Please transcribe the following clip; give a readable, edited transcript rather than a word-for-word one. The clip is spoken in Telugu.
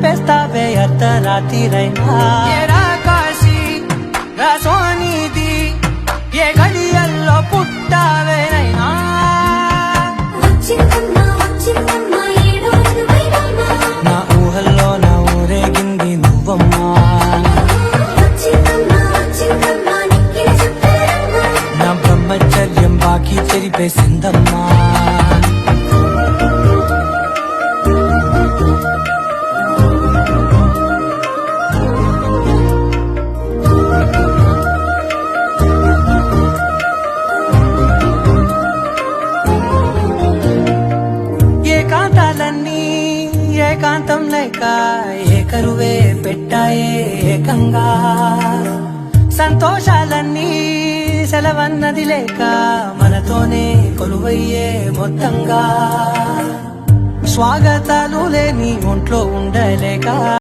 చంపేస్తావే అర్ధరాత్రిరైనా కాశీ సోనిది ఏ గడియల్లో పుట్టావేనైనా నా ఊహల్లో నా ఊరేగింది నువ్వమ్మా నా బ్రహ్మచర్యం బాకీ చెరిపేసిందమ్మా ఏకాంతాలన్నీ ఏకాంతం లేక ఏకరువే పెట్టాయే ఏకంగా సంతోషాలన్నీ సెలవన్నది లేక మనతోనే కొలువయ్యే మొత్తంగా స్వాగతాలు లేని ఒంట్లో ఉండలే